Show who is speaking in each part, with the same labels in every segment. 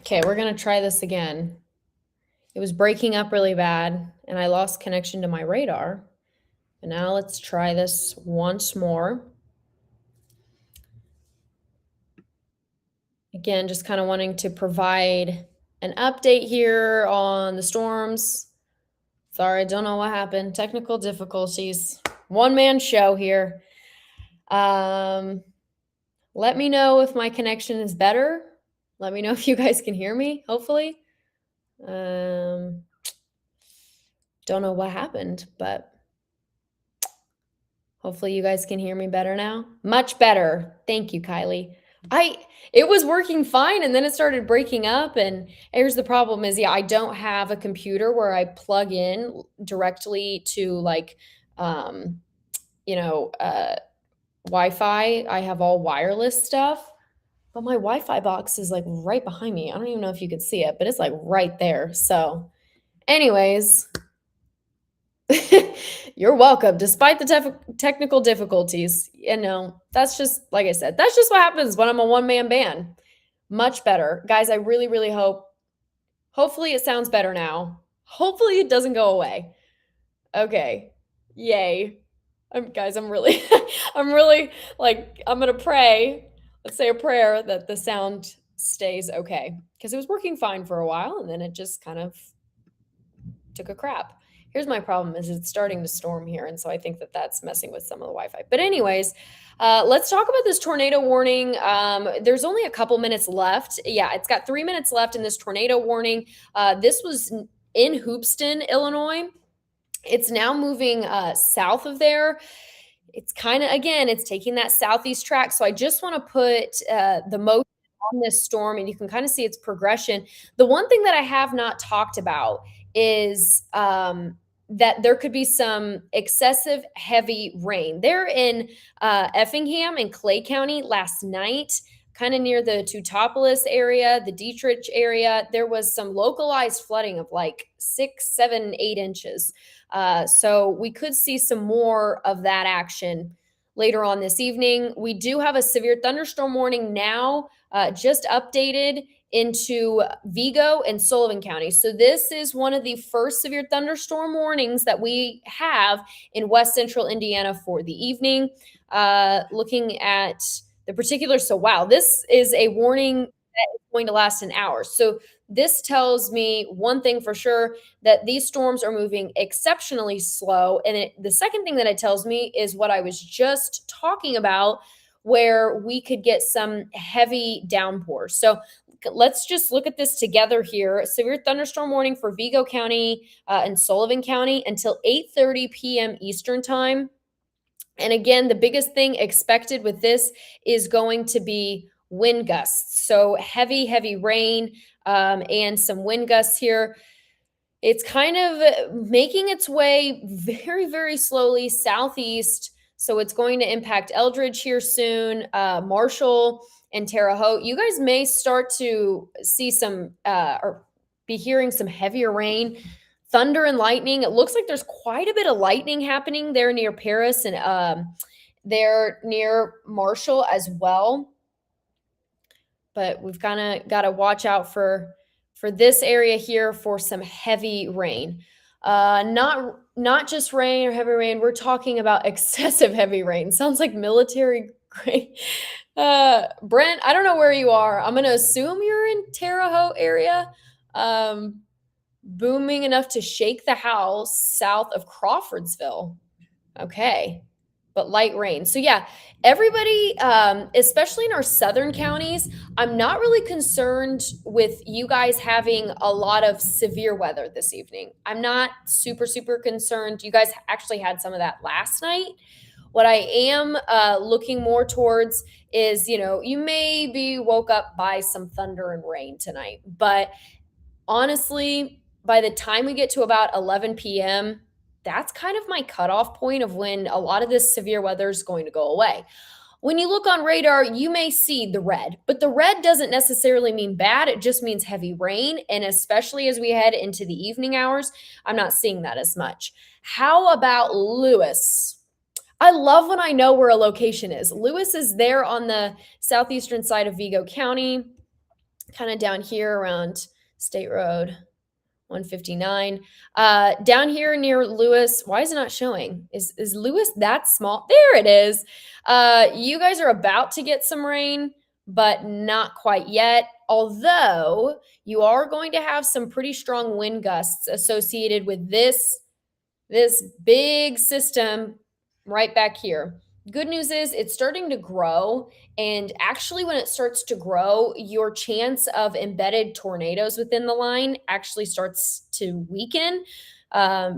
Speaker 1: Okay, we're going to try this again. It was breaking up really bad, and I lost connection to my radar. But now let's try this once more. Again, just kind of wanting to provide an update here on the storms. Sorry, don't know what happened. Technical difficulties. One-man show here. Let me know if my connection is better. Let me know if you guys can hear me, hopefully. Don't know what happened, but hopefully you guys can hear me better now. Much better. Thank you, Kylie. It was working fine and then it started breaking up, and here's the problem is I don't have a computer where I plug in directly to like Wi-Fi. I have all wireless stuff. But my Wi-Fi box is like right behind me. I don't even know if you could see it, but it's like right there. So, anyways, you're welcome. Despite the technical difficulties, that's just, like I said, that's just what happens when I'm a one-man band. Much better. Guys, I really, really hopefully it sounds better now. Hopefully it doesn't go away. Okay. Yay. Guys, I'm really, I'm really like, I'm going to pray. Let's say a prayer that the sound stays okay. Because it was working fine for a while and then it just kind of took a crap. Here's my problem is it's starting to storm here. And so I think that that's messing with some of the Wi-Fi. But anyways, let's talk about this tornado warning. There's only a couple minutes left. Yeah, it's got 3 minutes left in this tornado warning. This was in Hoopeston, Illinois. It's now moving south of there. It's kind of, again, it's taking that southeast track. So I just want to put the motion on this storm and you can kind of see its progression. The one thing that I have not talked about is that there could be some excessive heavy rain. They're in Effingham and Clay County last night, kind of near the Teutopolis area, the Dietrich area. There was some localized flooding of like 6, 7, 8 inches. So we could see some more of that action later on this evening. We do have a severe thunderstorm warning now, just updated into Vigo and Sullivan County. So this is one of the first severe thunderstorm warnings that we have in West Central Indiana for the evening. Looking at the particulars, so wow, this is a warning that is going to last an hour. So this tells me one thing for sure, that these storms are moving exceptionally slow. And the second thing that it tells me is what I was just talking about, where we could get some heavy downpours. So let's just look at this together here. Severe thunderstorm warning for Vigo County and Sullivan County until 8:30 p.m. Eastern time. And again, the biggest thing expected with this is going to be wind gusts. So heavy, heavy rain and some wind gusts here. It's kind of making its way very, very slowly southeast. So it's going to impact Eldridge here soon, Marshall and Terre Haute. You guys may start to see some or be hearing some heavier rain, thunder and lightning. It looks like there's quite a bit of lightning happening there near Paris and there near Marshall as well. But we've kind of got to watch out for this area here for some heavy rain. Not just rain or heavy rain. We're talking about excessive heavy rain. Sounds like military grade. Brent, I don't know where you are. I'm going to assume you're in Terre Haute area. Booming enough to shake the house south of Crawfordsville. Okay. But light rain. So yeah, everybody, especially in our southern counties, I'm not really concerned with you guys having a lot of severe weather this evening. I'm not super, super concerned. You guys actually had some of that last night. What I am looking more towards is, you may be woke up by some thunder and rain tonight. But honestly, by the time we get to about 11 p.m., that's kind of my cutoff point of when a lot of this severe weather is going to go away. When you look on radar, you may see the red, but the red doesn't necessarily mean bad. It just means heavy rain. And especially as we head into the evening hours, I'm not seeing that as much. How about Lewis? I love when I know where a location is. Lewis is there on the southeastern side of Vigo County. kind of down here around State Road 159. Down here near Lewis, why is it not showing? Is Lewis that small? There it is. You guys are about to get some rain, but not quite yet. Although you are going to have some pretty strong wind gusts associated with this big system right back here. Good news is it's starting to grow. And actually, when it starts to grow, your chance of embedded tornadoes within the line actually starts to weaken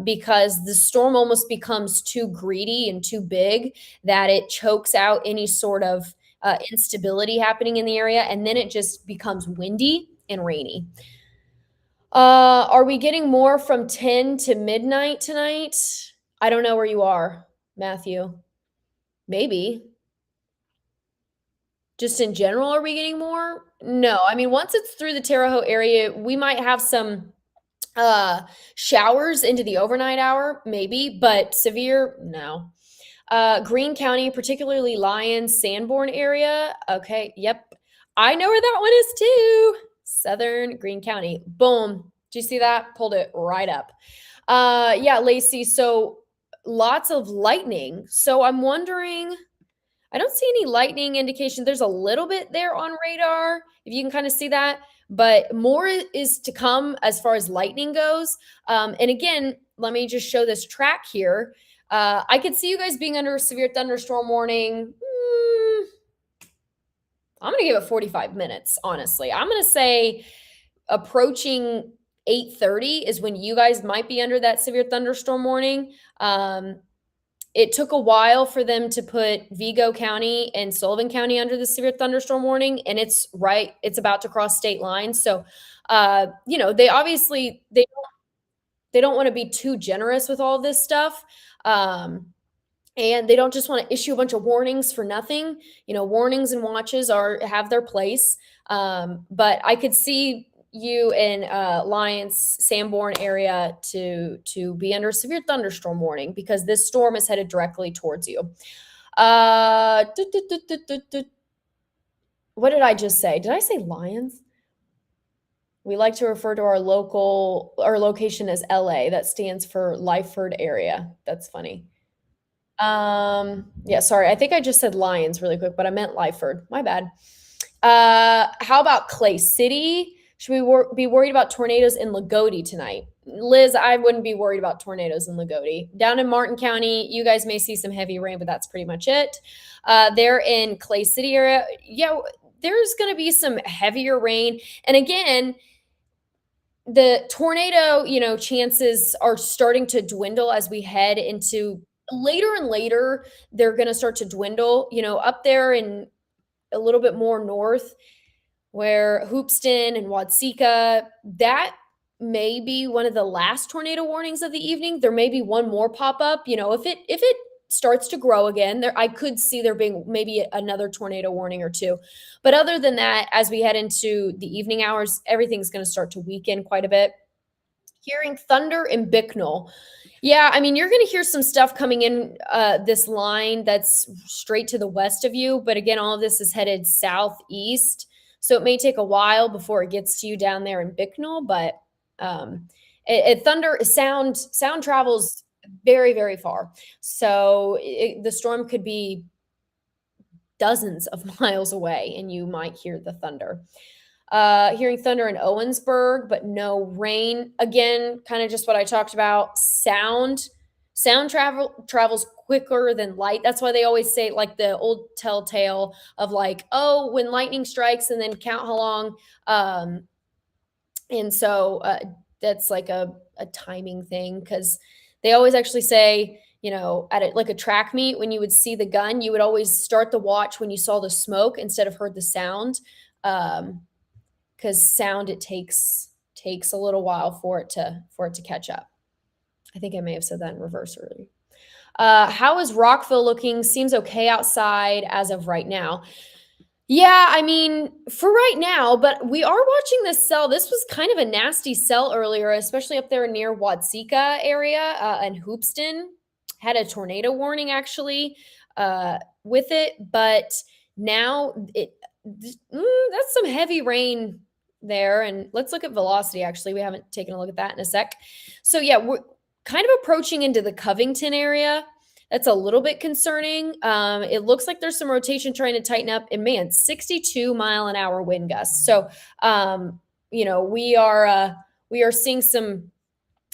Speaker 1: because the storm almost becomes too greedy and too big that it chokes out any sort of instability happening in the area. And then it just becomes windy and rainy. Are we getting more from 10 to midnight tonight? I don't know where you are, Matthew. Maybe. Just in general, are we getting more? No. I mean, once it's through the Terre Haute area, we might have some showers into the overnight hour, maybe, but severe, no. Greene County, particularly Lyons, Sanborn area. Okay, yep. I know where that one is too. Southern Greene County. Boom. Do you see that? Pulled it right up. Yeah, Lacey. So lots of lightning. So I'm wondering, I don't see any lightning indication. There's a little bit there on radar, if you can kind of see that, but more is to come as far as lightning goes. And again, let me just show this track here. I could see you guys being under a severe thunderstorm warning. I'm going to give it 45 minutes, honestly. I'm going to say approaching 8:30 is when you guys might be under that severe thunderstorm warning. It took a while for them to put Vigo County and Sullivan County under the severe thunderstorm warning, and it's about to cross state lines. So, they obviously they don't want to be too generous with all this stuff. And they don't just want to issue a bunch of warnings for nothing. Warnings and watches have their place. But I could see you in Lyons, Sanborn area to be under severe thunderstorm warning because this storm is headed directly towards you. What did I just say? Did I say Lyons? We like to refer to our location as LA. That stands for Lyford area. That's funny. Yeah, sorry. I think I just said Lyons really quick, but I meant Lyford. My bad. How about Clay City? Should we be worried about tornadoes in Lagodi tonight? Liz, I wouldn't be worried about tornadoes in Lagodi. Down in Martin County, you guys may see some heavy rain, but that's pretty much it. There in Clay City area, yeah, there's going to be some heavier rain. And again, the tornado, chances are starting to dwindle as we head into later and later. They're going to start to dwindle, up there in a little bit more north where Hoopston and Watseka, that may be one of the last tornado warnings of the evening. There may be one more pop up, if it starts to grow again, I could see there being maybe another tornado warning or two. But other than that, as we head into the evening hours, everything's going to start to weaken quite a bit. Hearing thunder in Bicknell. Yeah, I mean, you're going to hear some stuff coming in this line that's straight to the west of you. But again, all of this is headed southeast. So it may take a while before it gets to you down there in Bicknell. But thunder sound travels very, very far. So the storm could be dozens of miles away and you might hear the thunder. Hearing thunder in Owensburg, but no rain. Again, kind of just what I talked about. Sound travels quicker than light. That's why they always say, like the old telltale of like, oh, when lightning strikes and then count how long. And so that's like a timing thing because they always actually say, at a track meet, when you would see the gun, you would always start the watch when you saw the smoke instead of heard the sound. Because sound, it takes a little while for it to catch up. I think I may have said that in reverse earlier. How is Rockville looking? Seems okay outside as of right now. Yeah, I mean, for right now, but we are watching this cell. This was kind of a nasty cell earlier, especially up there near Watseka area and Hoopston. Had a tornado warning actually with it, but now that's some heavy rain there. And let's look at velocity, actually. We haven't taken a look at that in a sec. So, yeah, we're kind of approaching into the Covington area. That's a little bit concerning. It looks like there's some rotation trying to tighten up, and man, 62-mile-an-hour wind gusts. So, we are seeing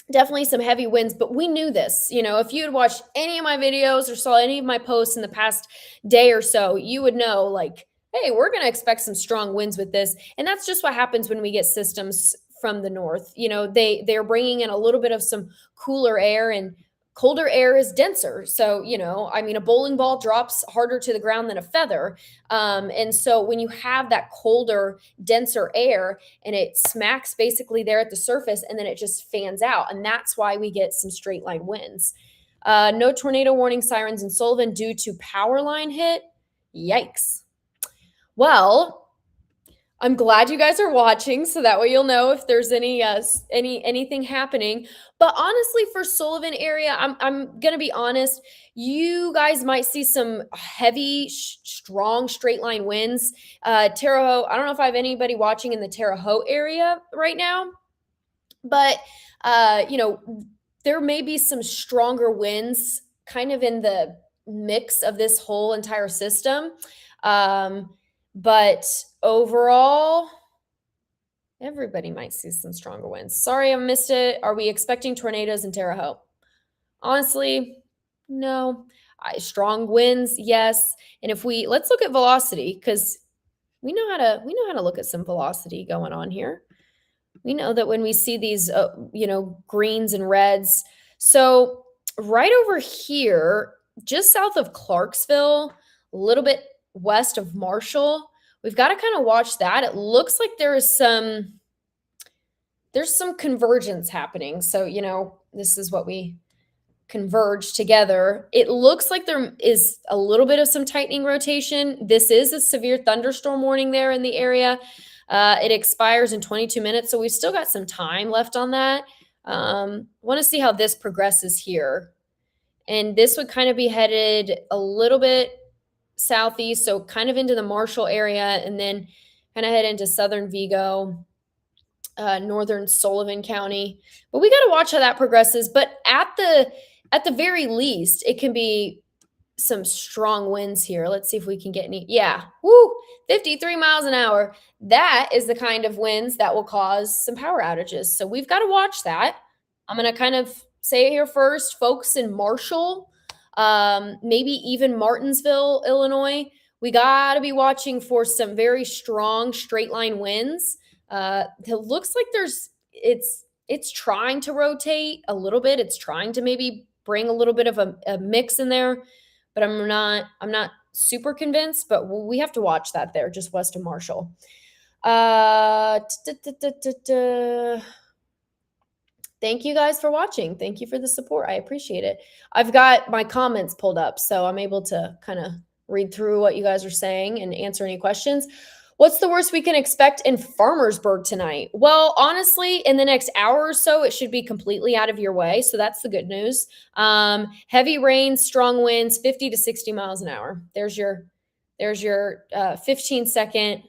Speaker 1: definitely some heavy winds, but we knew this. If you had watched any of my videos or saw any of my posts in the past day or so, you would know, like, hey, we're going to expect some strong winds with this. And that's just what happens when we get systems from the north. They're bringing in a little bit of some cooler air, and colder air is denser. So, a bowling ball drops harder to the ground than a feather. And so when you have that colder, denser air, and it smacks basically there at the surface, and then it just fans out. And that's why we get some straight line winds. No tornado warning sirens in Sullivan due to power line hit. Yikes. Well, I'm glad you guys are watching, so that way you'll know if there's anything happening. But honestly, for Sullivan area, I'm gonna be honest. You guys might see some heavy, strong straight line winds. Terre Haute. I don't know if I have anybody watching in the Terre Haute area right now, but there may be some stronger winds, kind of in the mix of this whole entire system. But overall, everybody might see some stronger winds. Sorry, I missed it. Are we expecting tornadoes in Terre Haute? Honestly, no. Strong winds, yes. And let's look at velocity, because we know how to look at some velocity going on here. We know that when we see these, greens and reds. So right over here, just south of Clarksville, a little bit west of Marshall, we've got to kind of watch that. It looks like there's some convergence happening. So, this is what we converge together. It looks like there is a little bit of some tightening rotation. This is a severe thunderstorm warning there in the area. It expires in 22 minutes, so we've still got some time left on that. Want to see how this progresses here. And this would kind of be headed a little bit southeast, so kind of into the Marshall area, and then kind of head into southern Vigo, northern Sullivan County. But we got to watch how that progresses. But at the very least, it can be some strong winds here. Let's see if we can get any. Yeah, 53 miles an hour. That is the kind of winds that will cause some power outages. So we've got to watch that. I'm going to kind of say it here first, folks in Marshall, maybe even Martinsville, Illinois. We got to be watching for some very strong straight line winds. It looks like it's trying to rotate a little bit. It's trying to maybe bring a little bit of a mix in there, but I'm not super convinced. But we have to watch that there, just west of Marshall. Thank you guys for watching. Thank you for the support. I appreciate it. I've got my comments pulled up, so I'm able to kind of read through what you guys are saying and answer any questions. What's the worst we can expect in Farmersburg tonight? Well, honestly, in the next hour or so, it should be completely out of your way. So that's the good news. Heavy rain, strong winds, 50 to 60 miles an hour. There's your 15-second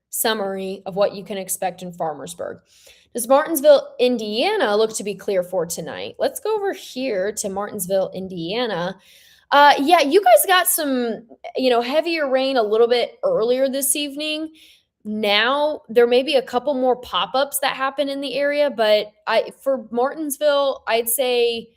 Speaker 1: summary of what you can expect in Farmersburg. Does Martinsville, Indiana look to be clear for tonight? Let's go over here to Martinsville, Indiana. Yeah, you guys got some, heavier rain a little bit earlier this evening. Now there may be a couple more pop-ups that happen in the area, but for Martinsville, I'd say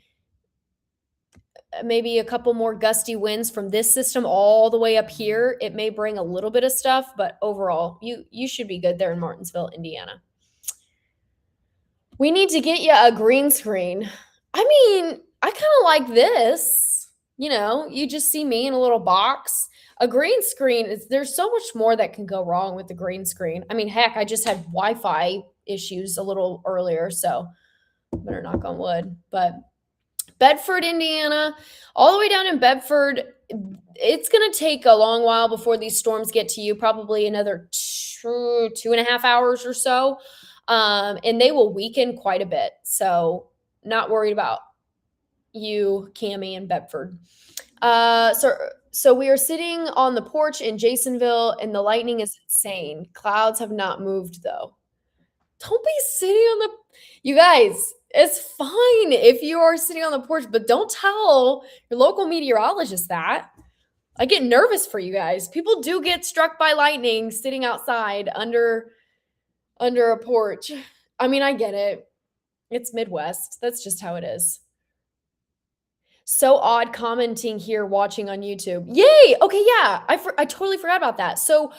Speaker 1: maybe a couple more gusty winds from this system all the way up here. It may bring a little bit of stuff, but overall, you should be good there in Martinsville, Indiana. We need to get you a green screen. I mean, I kind of like this. You just see me in a little box. A green screen, there's so much more that can go wrong with the green screen. I mean, heck, I just had Wi-Fi issues a little earlier, so better knock on wood. But Bedford, Indiana, all the way down in Bedford, it's going to take a long while before these storms get to you, probably another 2.5 hours or so. And they will weaken quite a bit. So not worried about you, Cammie, and Bedford. So we are sitting on the porch in Jasonville, and the lightning is insane. Clouds have not moved, though. Don't be sitting on the You guys, it's fine if you are sitting on the porch, but don't tell your local meteorologist that. I get nervous for you guys. People do get struck by lightning sitting outside under a porch. I mean, I get it. It's Midwest. That's just how it is. So odd commenting here watching on YouTube. Yay! Okay, yeah. I totally forgot about that. So,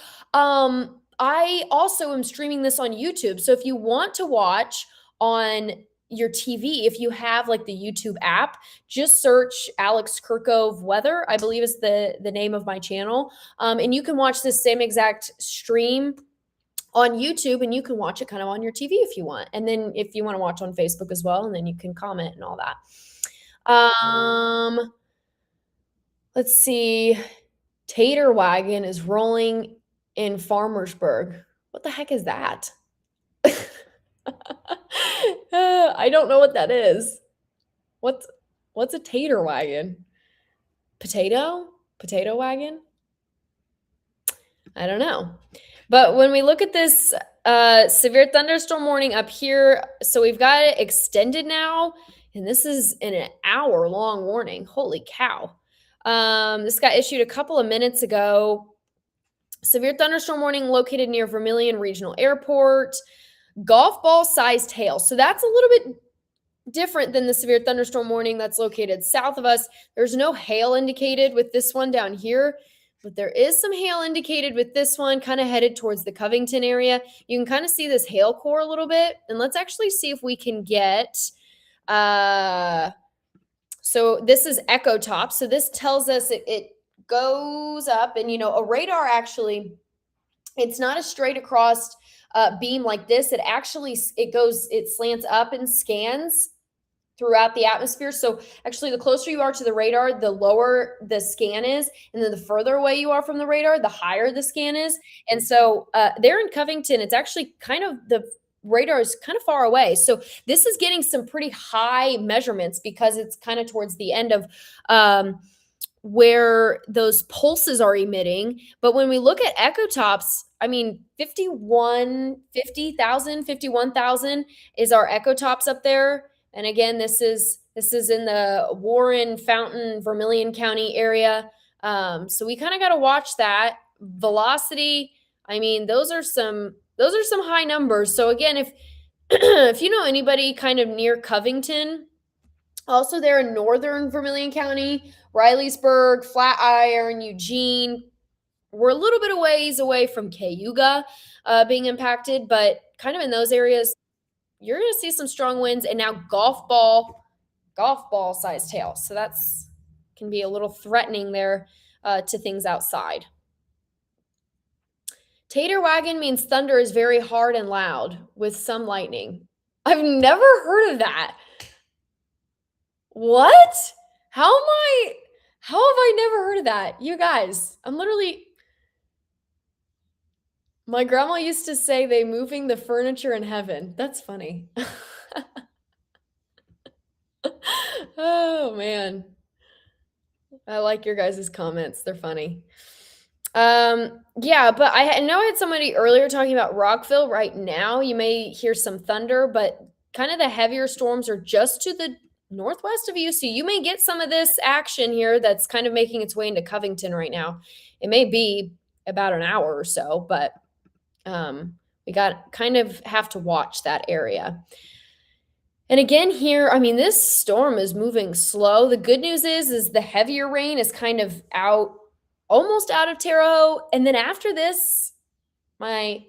Speaker 1: I also am streaming this on YouTube. So if you want to watch on your TV, if you have like the YouTube app, just search Alex Kirkove Weather, I believe is the name of my channel. And you can watch the same exact stream on YouTube, and you can watch it kind of on your TV if you want. And then if you want to watch on Facebook as well, and then you can comment and all that. Let's see. Tater wagon is rolling in Farmersburg. What the heck is that? I don't know what that is. What's a tater wagon? Potato? Potato wagon? I don't know. But when we look at this severe thunderstorm warning up here, so we've got it extended now, and this is an hour-long warning. Holy cow. This got issued a couple of minutes ago. Severe thunderstorm warning located near Vermilion Regional Airport. Golf ball sized hail. So that's a little bit different than the severe thunderstorm warning that's located south of us. There's no hail indicated with this one down here, but there is some hail indicated with this one kind of headed towards the Covington area. You can kind of see this hail core a little bit. And let's actually see if we can get so this is echo top. So this tells us it goes up, and a radar actually, it's not a straight across beam like this. It slants up and scans throughout the atmosphere. So actually, the closer you are to the radar, the lower the scan is. And then the further away you are from the radar, the higher the scan is. And so there in Covington, it's actually kind of the radar is kind of far away. So this is getting some pretty high measurements because it's kind of towards the end of where those pulses are emitting. But when we look at echo tops, I mean, 51,000 is our echo tops up there. And again, this is in the Warren, Fountain, Vermilion County area. So we kind of got to watch that velocity. I mean, those are some high numbers. So again, if if you know anybody kind of near Covington, also there in northern Vermilion County, Rileysburg, Flatiron, Eugene, we're a little bit of ways away from Cayuga being impacted, but kind of in those areas, you're going to see some strong winds, and now golf ball sized hail. So that's can be a little threatening there to things outside. Tater wagon means thunder is very hard and loud with some lightning. I've never heard of that. What? How have I never heard of that? You guys, my grandma used to say they moving the furniture in heaven. That's funny. Oh man. I like your guys' comments. They're funny. Yeah, but I know I had somebody earlier talking about Rockville. Right now, you may hear some thunder, but kind of the heavier storms are just to the northwest of you. So you may get some of this action here that's kind of making its way into Covington right now. It may be about an hour or so, but we have to watch that area. And again here, I mean, this storm is moving slow. The good news is the heavier rain is kind of almost out of Terre Haute. And then after this, my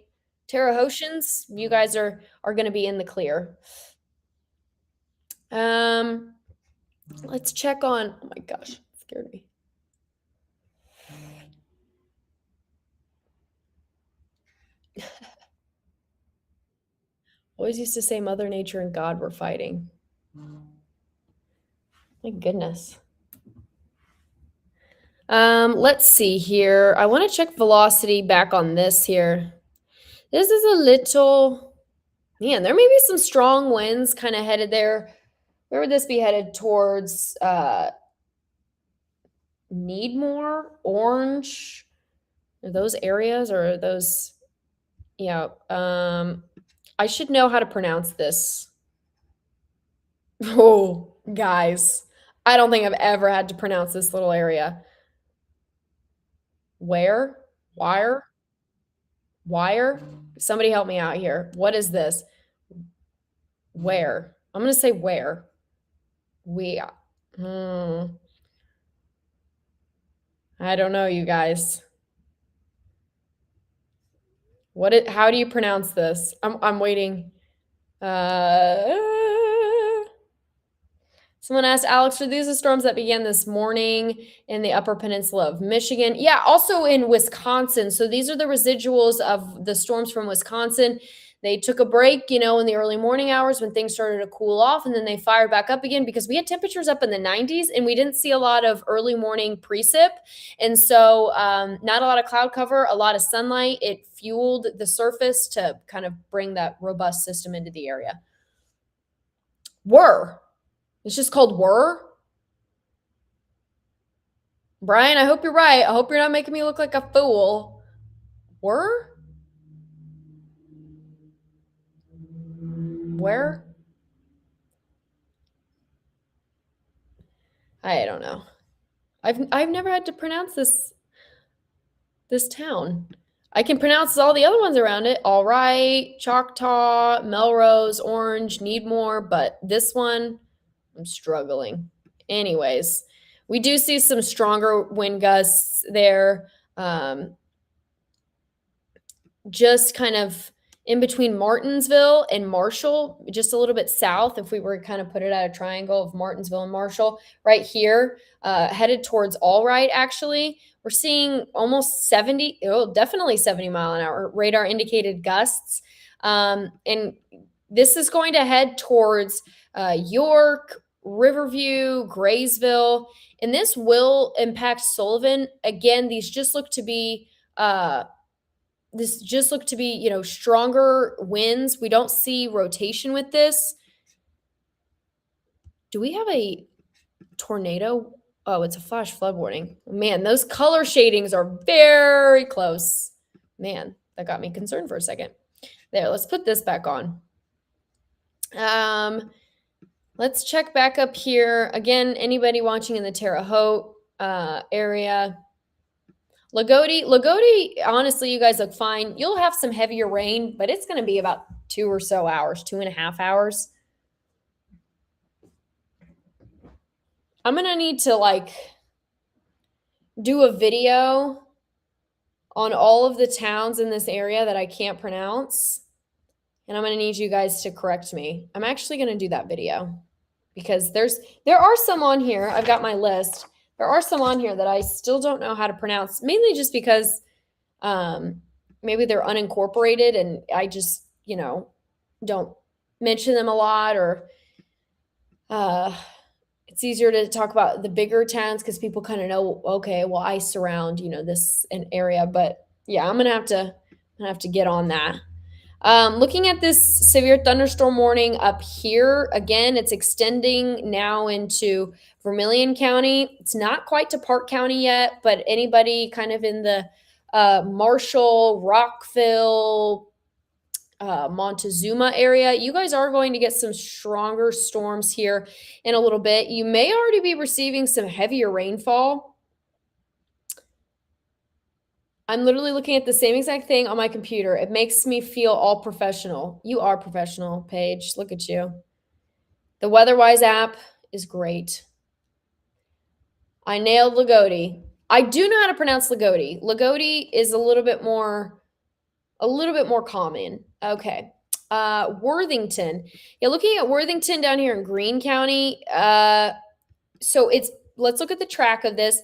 Speaker 1: Terre Hautians, you guys are going to be in the clear. Let's check on, oh my gosh, it scared me. Always used to say Mother Nature and God were fighting. My goodness. Let's see here. I want to check velocity back on this here. This is a little, man, there may be some strong winds kind of headed there. Where would this be headed towards? Needmore, Orange, are those areas or are those, yeah. I should know how to pronounce this. Oh, guys. I don't think I've ever had to pronounce this little area. Where? Wire? Wire? Somebody help me out here. What is this? Where? I'm going to say where. We. Hmm. I don't know, you guys. How do you pronounce this? I'm waiting. Uh Someone asked Alex, are these the storms that began this morning in the Upper Peninsula of Michigan? Yeah, also in Wisconsin. So these are the residuals of the storms from Wisconsin. They took a break, in the early morning hours when things started to cool off, and then they fired back up again because we had temperatures up in the 90s and we didn't see a lot of early morning precip. And so, not a lot of cloud cover, a lot of sunlight. It fueled the surface to kind of bring that robust system into the area. It's just called Whir. Brian, I hope you're right. I hope you're not making me look like a fool. Whir? Where? I don't know. I've never had to pronounce this town. I can pronounce all the other ones around it. All right, Choctaw, Melrose, Orange, Needmore, but this one, I'm struggling. Anyways, we do see some stronger wind gusts there. Just kind of in between Martinsville and Marshall, just a little bit south, if we were to kind of put it at a triangle of Martinsville and Marshall, right here, headed towards Allright, actually. We're seeing almost 70, definitely 70 mile an hour radar indicated gusts. And this is going to head towards York, Riverview, Graysville, and this will impact Sullivan. Again, these just look to be stronger winds. We don't see rotation with this. Do we have a tornado? Oh, it's a flash flood warning. Man, those color shadings are very close. Man, that got me concerned for a second. There, let's put this back on. Let's check back up here. Again, anybody watching in the Terre Haute area, Lagodi, honestly, you guys look fine. You'll have some heavier rain, but it's going to be about 2.5 hours. I'm going to need to do a video on all of the towns in this area that I can't pronounce. And I'm going to need you guys to correct me. I'm actually going to do that video because there are some on here. I've got my list. There are some on here that I still don't know how to pronounce, mainly just because maybe they're unincorporated and I just, don't mention them a lot, or it's easier to talk about the bigger towns because people kind of know, okay, well, I surround, this an area. But yeah, I'm gonna have to get on that. Looking at this severe thunderstorm warning up here, again, it's extending now into Vermilion County. It's not quite to Park County yet, but anybody kind of in the Marshall, Rockville, Montezuma area, you guys are going to get some stronger storms here in a little bit. You may already be receiving some heavier rainfall. I'm literally looking at the same exact thing on my computer. It makes me feel all professional. You are professional, Paige. Look at you. The WeatherWise app is great. I nailed Lagodi. I do know how to pronounce Lagodi. Lagodi is a little bit more common. Okay. Worthington. Yeah, looking at Worthington down here in Greene County. So let's look at the track of this.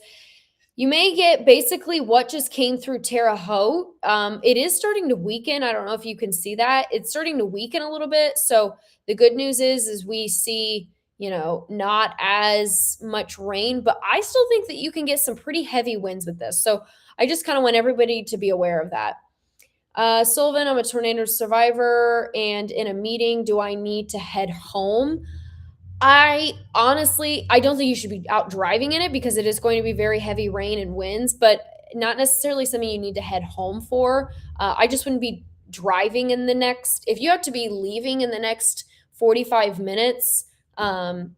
Speaker 1: You may get basically what just came through Terre Haute. It is starting to weaken. I don't know if you can see that. It's starting to weaken a little bit. So the good news is we see, not as much rain, but I still think that you can get some pretty heavy winds with this. So I just kind of want everybody to be aware of that. Sullivan, I'm a tornado survivor, and in a meeting, do I need to head home? I don't think you should be out driving in it because it is going to be very heavy rain and winds, but not necessarily something you need to head home for. I just wouldn't be driving in the next, if you have to be leaving in the next 45 minutes, then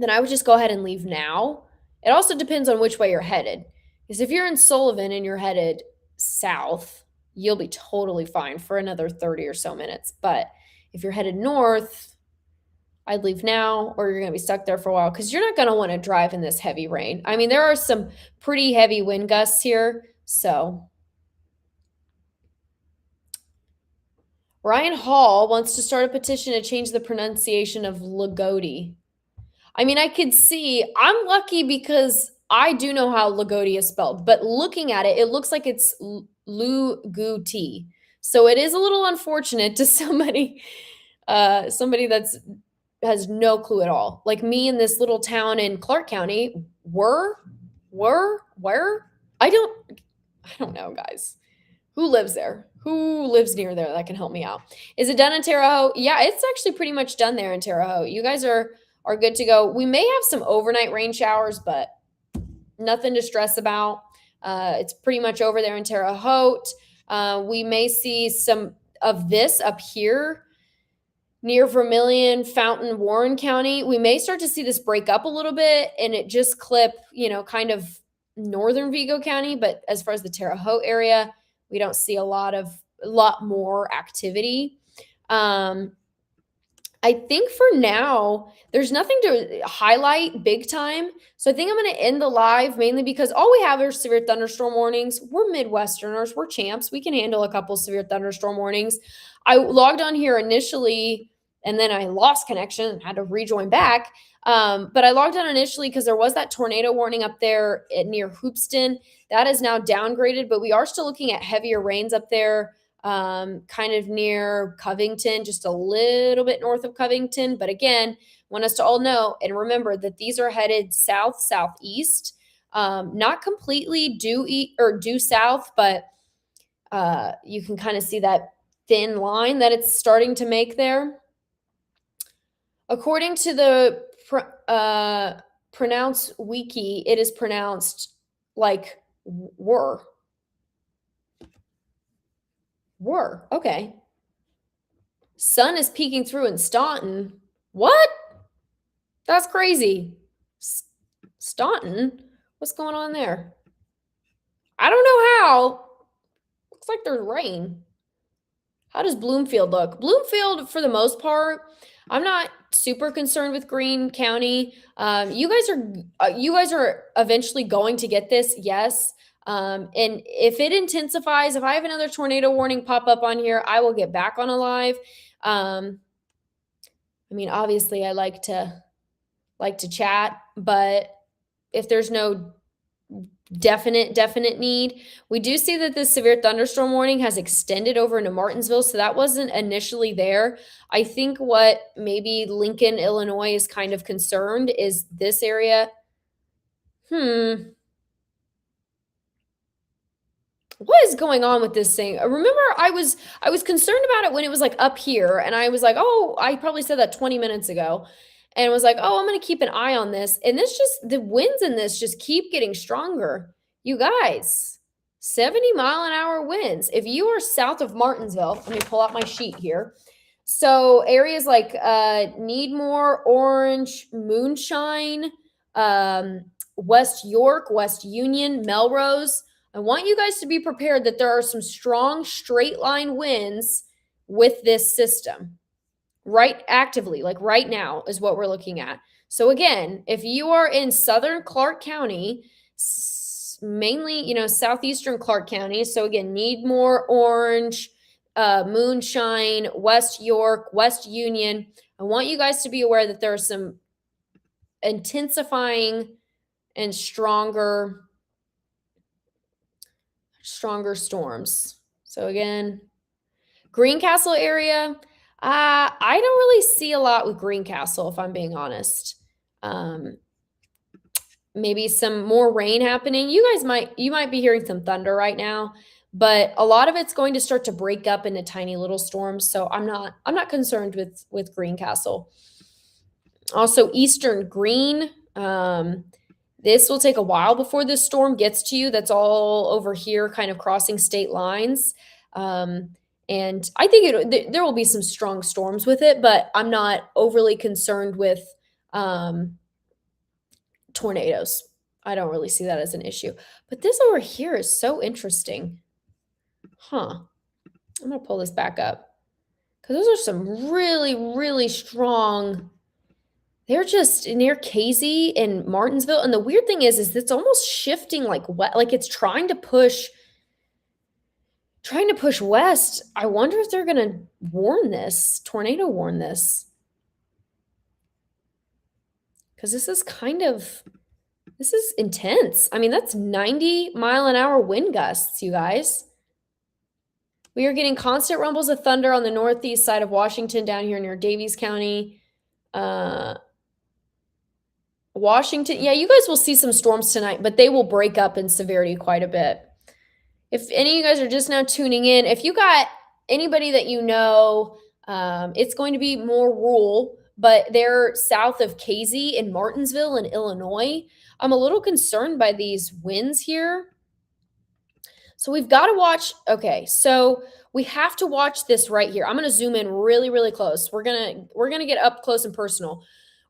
Speaker 1: I would just go ahead and leave now. It also depends on which way you're headed. Because if you're in Sullivan and you're headed south, you'll be totally fine for another 30 or so minutes. But if you're headed north, I'd leave now, or you're going to be stuck there for a while because you're not going to want to drive in this heavy rain. I mean, there are some pretty heavy wind gusts here. So Ryan Hall wants to start a petition to change the pronunciation of Lagodi. I mean, I could see, I'm lucky because I do know how Lagodi is spelled, but looking at it, it looks like it's Luguti. So it is a little unfortunate to somebody that's has no clue at all. Like me in this little town in Clark County, where? I don't know, guys. Who lives there? Who lives near there that can help me out? Is it done in Terre Haute? Yeah, it's actually pretty much done there in Terre Haute. You guys are good to go. We may have some overnight rain showers, but nothing to stress about. It's pretty much over there in Terre Haute. We may see some of this up here near Vermilion, Fountain, Warren County. We may start to see this break up a little bit and it just clip, kind of northern Vigo County. But as far as the Terre Haute area, we don't see a lot more activity. I think for now, there's nothing to highlight big time. So I think I'm going to end the live mainly because all we have are severe thunderstorm warnings. We're Midwesterners. We're champs. We can handle a couple severe thunderstorm warnings. I logged on here initially, and then I lost connection and had to rejoin back. But I logged on initially because there was that tornado warning up there near Hoopston. That is now downgraded, but we are still looking at heavier rains up there. Kind of near Covington, just a little bit north of Covington. But again, want us to all know and remember that these are headed south, southeast, not completely due south, but you can kind of see that thin line that it's starting to make there. According to the pronounce wiki, it is pronounced like were. Okay. Sun is peeking through in Staunton. What? That's crazy. Staunton? What's going on there? I don't know how. Looks like there's rain. How does Bloomfield look? Bloomfield, for the most part, I'm not super concerned with Greene County. You guys are eventually going to get this, yes. And if it intensifies, if I have another tornado warning pop up on here, I will get back on a live. I mean, obviously I like to chat, but if there's no definite need, we do see that this severe thunderstorm warning has extended over into Martinsville. So that wasn't initially there. I think what maybe Lincoln, Illinois is kind of concerned is this area. What is going on with this thing? Remember, I was concerned about it when it was like up here, and I was like, oh, I probably said that 20 minutes ago, and was like, oh, I'm going to keep an eye on this. And the winds in this just keep getting stronger. You guys, 70-mile-an-hour winds. If you are south of Martinsville, let me pull out my sheet here. So areas like Needmore, Orange, Moonshine, West York, West Union, Melrose. I want you guys to be prepared that there are some strong straight line winds with this system. Right, actively, like right now is what we're looking at. So again, if you are in southern Clark County, mainly, southeastern Clark County. So again, Needmore, Orange, Moonshine, West York, West Union. I want you guys to be aware that there are some intensifying and stronger storms. So again, Greencastle area, I don't really see a lot with Greencastle, if I'm being honest. Maybe some more rain happening. You might be hearing some thunder right now, but a lot of it's going to start to break up into tiny little storms. So I'm not concerned with Greencastle. Also, Eastern Greene. This will take a while before this storm gets to you. That's all over here, kind of crossing state lines. And I think there will be some strong storms with it, but I'm not overly concerned with tornadoes. I don't really see that as an issue. But this over here is so interesting. Huh. I'm going to pull this back up because those are some really, really strong. They're just near Casey and Martinsville. And the weird thing is it's almost shifting like it's trying to push west. I wonder if they're going to tornado warn this. Because this is intense. I mean, that's 90-mile-an-hour wind gusts, you guys. We are getting constant rumbles of thunder on the northeast side of Washington down here near Davies County. Washington, yeah, you guys will see some storms tonight, but they will break up in severity quite a bit. If any of you guys are just now tuning in, if you got anybody that you know, it's going to be more rural, but they're south of Casey in Martinsville in Illinois. I'm a little concerned by these winds here. So we've got to watch. Okay, so we have to watch this right here. I'm going to zoom in really, really close. We're going to get up close and personal.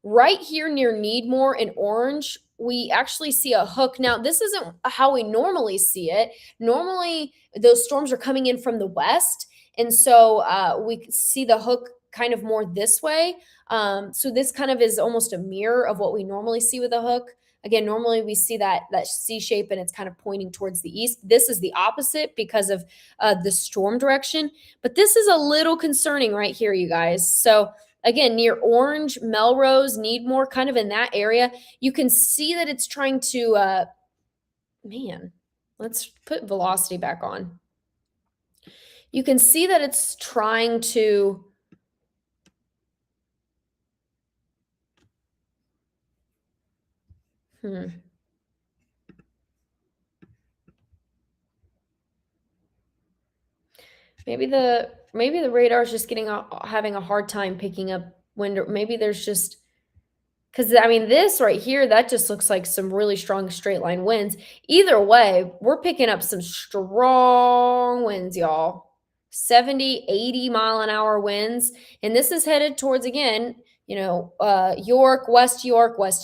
Speaker 1: Right here near Needmore in orange, we actually see a hook. Now, this isn't how we normally see it. Normally, those storms are coming in from the west, and so we see the hook kind of more this way. So this kind of is almost a mirror of what we normally see with a hook. Again, normally we see that C shape and it's kind of pointing towards the east. This is the opposite because of the storm direction. But this is a little concerning right here, you guys. So again, near Orange, Melrose, Needmore, kind of in that area, you can see that it's trying to, let's put velocity back on. You can see that it's trying to Maybe the radar is just having a hard time picking up wind. Maybe there's just because I mean this right here that just looks like some really strong straight line winds. Either way, we're picking up some strong winds, y'all. 70, 80 mile an hour winds, and this is headed towards again, York, West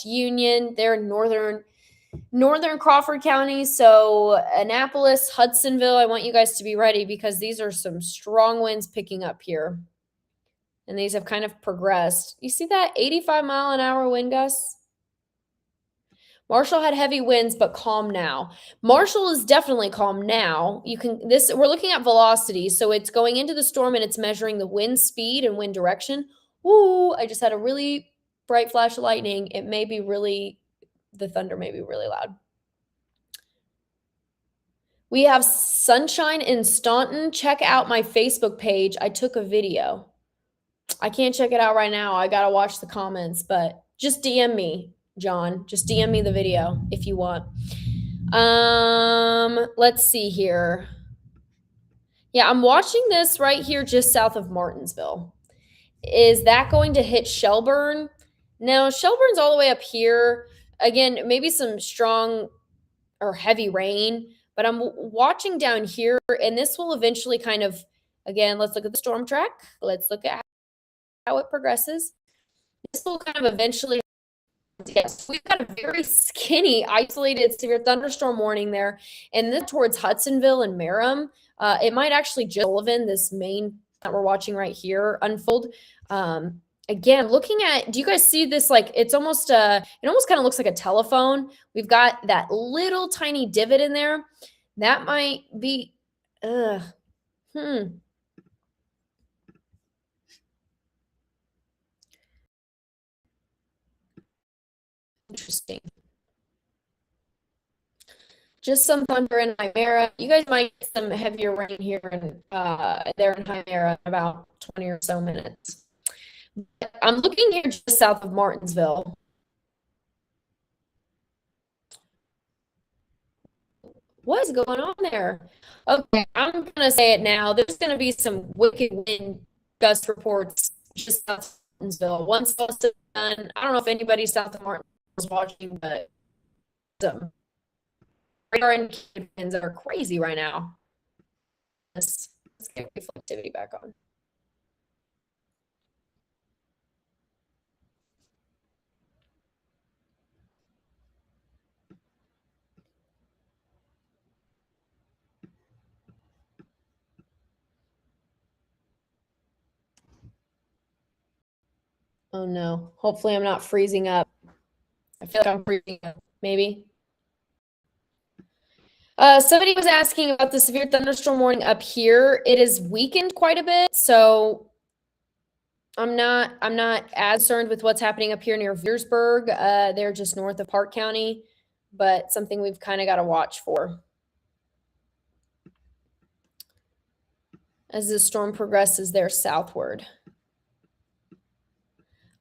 Speaker 1: Union. They're in northern Crawford County. So Annapolis, Hudsonville, I want you guys to be ready because these are some strong winds picking up here. And these have kind of progressed. You see that 85-mile-an-hour wind gusts? Marshall had heavy winds, but calm now. Marshall is definitely calm now. We're looking at velocity. So it's going into the storm and it's measuring the wind speed and wind direction. Ooh, I just had a really bright flash of lightning. The thunder may be really loud. We have sunshine in Staunton. Check out my Facebook page. I took a video. I can't check it out right now. I got to watch the comments, but just DM me, John. Just DM me the video if you want. Let's see here. Yeah, I'm watching this right here just south of Martinsville. Is that going to hit Shelburne? No, Shelburne's all the way up here. Again, maybe some strong or heavy rain, but I'm watching down here, and this will eventually kind of, again, let's look at the storm track. Let's look at how it progresses. This will kind of eventually, yes, we've got a very skinny, isolated severe thunderstorm warning there, and then towards Hudsonville and Merrim. It might actually just Sullivan, this main that we're watching right here, unfold. Again, looking at, do you guys see this? Like, it almost kind of looks like a telephone. We've got that little tiny divot in there. That might be, Interesting. Just some thunder in Hymera. You guys might get some heavier rain here and there in Hymera in about 20 or so minutes. I'm looking here just south of Martinsville. What is going on there? Okay, I'm going to say it now. There's going to be some wicked wind gust reports just south of Martinsville. Once that's done, I don't know if anybody south of Martinsville is watching, but radar indicated winds are crazy right now. It's Let's get reflectivity back on. Oh no. Hopefully I'm not freezing up. I feel like I'm freezing up. Maybe. Somebody was asking about the severe thunderstorm warning up here. It is weakened quite a bit, so I'm not as concerned with what's happening up here near Veersburg. They're just north of Park County, but something we've kind of got to watch for as the storm progresses there southward.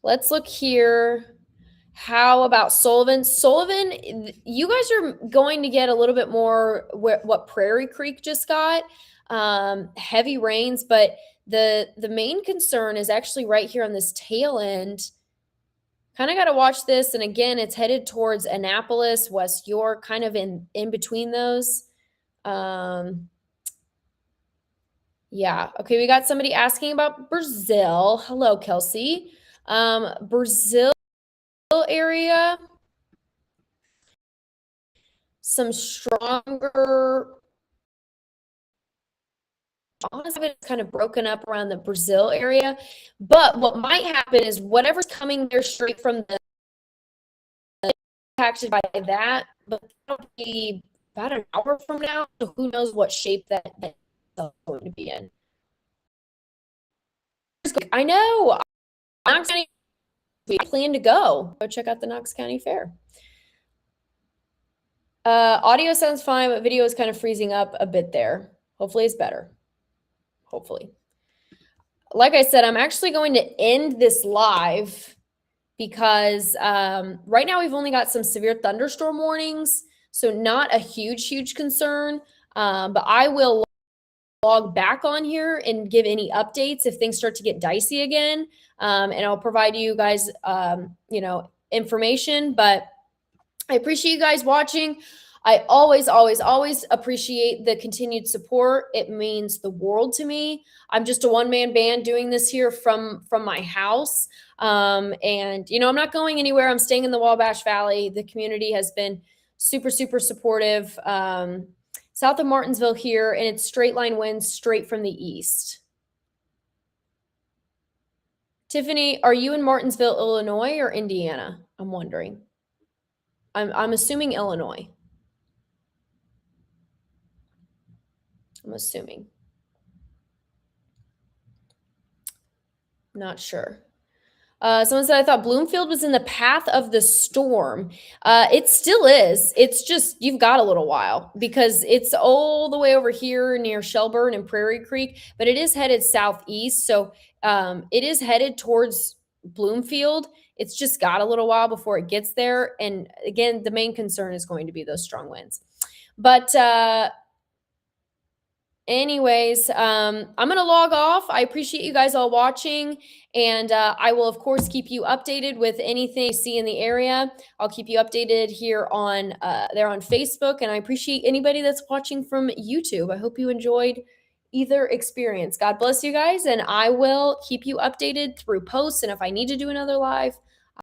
Speaker 1: Let's look here. How about Sullivan? Sullivan, you guys are going to get a little bit more what Prairie Creek just got. Heavy rains, but the main concern is actually right here on this tail end. Kind of got to watch this. And again, it's headed towards Annapolis, West York, kind of in between those. Yeah. Okay. We got somebody asking about Brazil. Hello, Kelsey. Brazil area, some stronger, honestly, it's kind of broken up around the Brazil area. But what might happen is whatever's coming there straight from the impacted by that, but that'll be about an hour from now. So who knows what shape that's going to be in. I know. Knox County, we plan to go check out the Knox County Fair. Audio sounds fine, but video is kind of freezing up a bit there. Hopefully it's better. Hopefully. Like I said, I'm actually going to end this live because right now we've only got some severe thunderstorm warnings, so not a huge concern, but I will log back on here and give any updates if things start to get dicey again, and I'll provide you guys information. But I appreciate you guys watching. I always appreciate the continued support. It means the world to me. I'm just a one-man band doing this here from my house. And I'm not going anywhere. I'm staying in the Wabash Valley. The community has been super supportive. South of Martinsville here, and it's straight line winds straight from the east. Tiffany, are you in Martinsville, Illinois or Indiana? I'm wondering. I'm assuming Illinois. I'm assuming. Not sure. Someone said, I thought Bloomfield was in the path of the storm. It still is. It's just, you've got a little while because it's all the way over here near Shelburne and Prairie Creek, but it is headed southeast. So it is headed towards Bloomfield. It's just got a little while before it gets there. And again, the main concern is going to be those strong winds. But anyways, I'm going to log off. I appreciate you guys all watching, and I will, of course, keep you updated with anything I see in the area. I'll keep you updated here on there on Facebook, and I appreciate anybody that's watching from YouTube. I hope you enjoyed either experience. God bless you guys, and I will keep you updated through posts, and if I need to do another live,